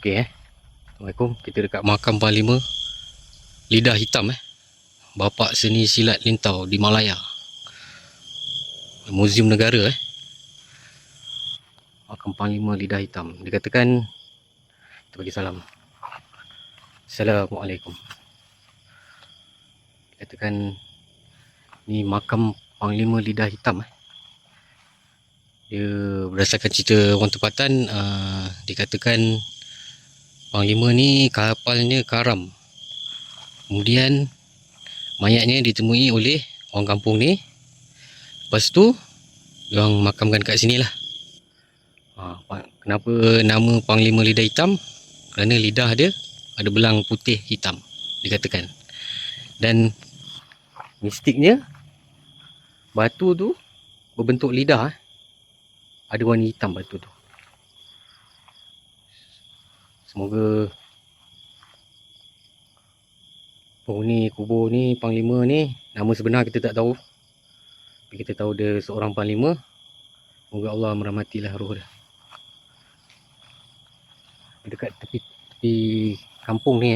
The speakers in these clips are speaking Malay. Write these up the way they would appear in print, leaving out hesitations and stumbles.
Okey Assalamualaikum. Kita dekat Makam Panglima Lidah Hitam Bapak Seni Silat Lintau di Malaya. Muzium Negara Makam Panglima Lidah Hitam. Dikatakan kita bagi salam. Assalamualaikum. Dikatakan ni Makam Panglima Lidah Hitam Dia berdasarkan cerita orang tempatan, dikatakan Panglima ni kapalnya karam. Kemudian mayatnya ditemui oleh orang kampung ni. Lepas tu diorang makamkan kat sini lah. Kenapa nama Panglima Lidah Hitam? Kerana lidah dia ada belang putih hitam, dikatakan. Dan mistiknya, batu tu berbentuk lidah. Ada warna hitam batu tu. Semoga penghuni kubur ni, Panglima ni, nama sebenar kita tak tahu. Tapi kita tahu dia seorang Panglima. Semoga Allah merahmatilah roh dia. Dekat tepi kampung ni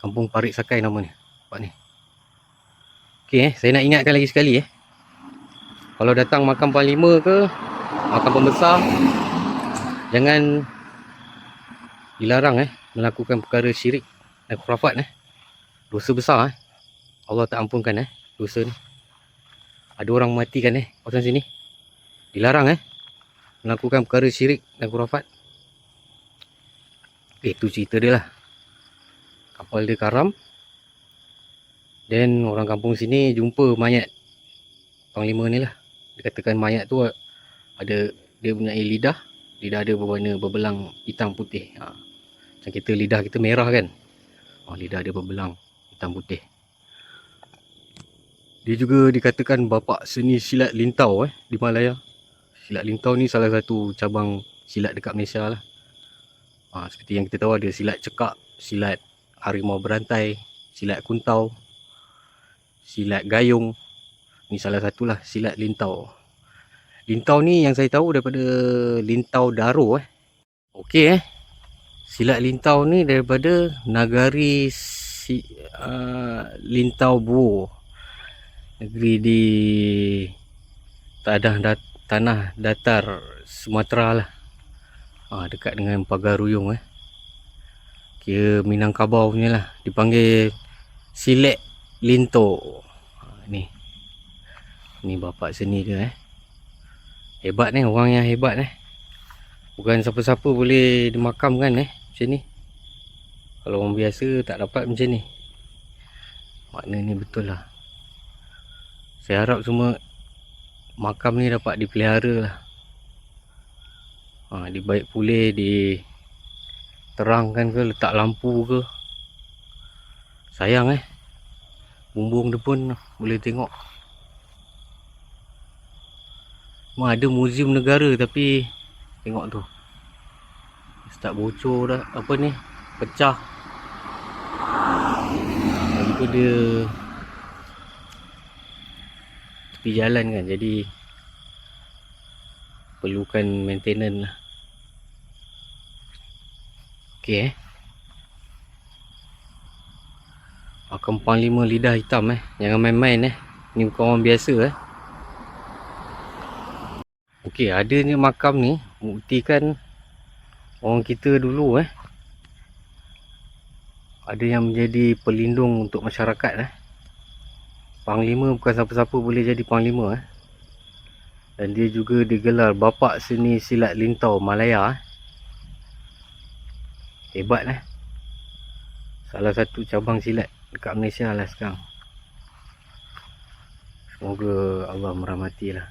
Kampung Parit Sakai nama ni. Nampak ni. Okey saya nak ingatkan lagi sekali kalau datang makam Panglima ke makam pembesar, jangan dilarang melakukan perkara syirik dan khurafat Dosa besar Allah tak ampunkan dosa ni. Ada orang matikan kawasan sini. Dilarang melakukan perkara syirik dan khurafat. Itu cerita dia lah. Kapal dia karam. Dan orang kampung sini jumpa mayat Panglima ni lah. Dikatakan mayat tu ada, dia punya lidah. Lidah dia berwarna berbelang hitam putih. Macam kita lidah kita merah kan. Lidah dia berbelang hitam putih. Dia juga dikatakan bapa seni silat lintau di Malaya. Silat lintau ni salah satu cabang silat dekat Malaysia lah. Seperti yang kita tahu ada silat cekak, silat harimau berantai, silat kuntau, silat gayung. Ni salah satulah silat lintau. Lintau ni yang saya tahu daripada Lintau Daro Okey silat lintau ni daripada Nagari Lintau Buo. Negeri di tanah datar Sumatera lah. Dekat dengan Pagar Ruyung kira Minangkabau punya lah. Dipanggil Silat Linto. Ni bapak seni dia Hebat orang yang hebat Bukan siapa-siapa boleh dimakamkan macam ni. Kalau orang biasa tak dapat macam ni. Maknanya betul lah. Saya harap semua makam ni dapat dipelihara lah. Dibaik pulih, diterangkan ke, letak lampu ke. Sayang bumbung dia pun boleh tengok. Ada muzium negara tapi tengok tu start bocor dah, pecah. Lagi tu dia tepi jalan kan, jadi perlukan maintenance lah. Okey Makam Panglima Lidah Hitam jangan main-main ni bukan orang biasa Okey, adanya makam ni buktikan orang kita dulu ada yang menjadi pelindung untuk masyarakat Panglima bukan siapa-siapa boleh jadi Panglima Dan dia juga digelar Bapak Seni Silat Lintau Malaya Hebat Salah satu cabang silat dekat Malaysia lah sekarang. Semoga Allah merahmatilah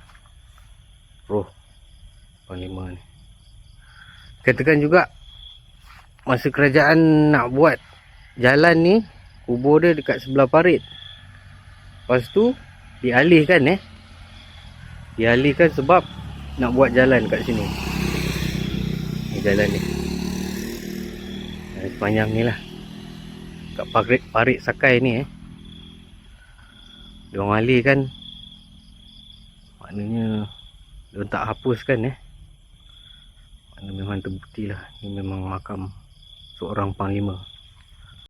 roh Panglima ni. Katakan juga masa kerajaan nak buat jalan ni, kubur dia dekat sebelah parit. Lepas tu dialihkan dialihkan sebab nak buat jalan kat sini. Ni jalan ni. Sepanjang ni lah. Kat parit Sakai ni diorang alihkan. Maknanya diorang tak hapuskan Ini memang terbukti lah. Ini memang makam seorang panglima.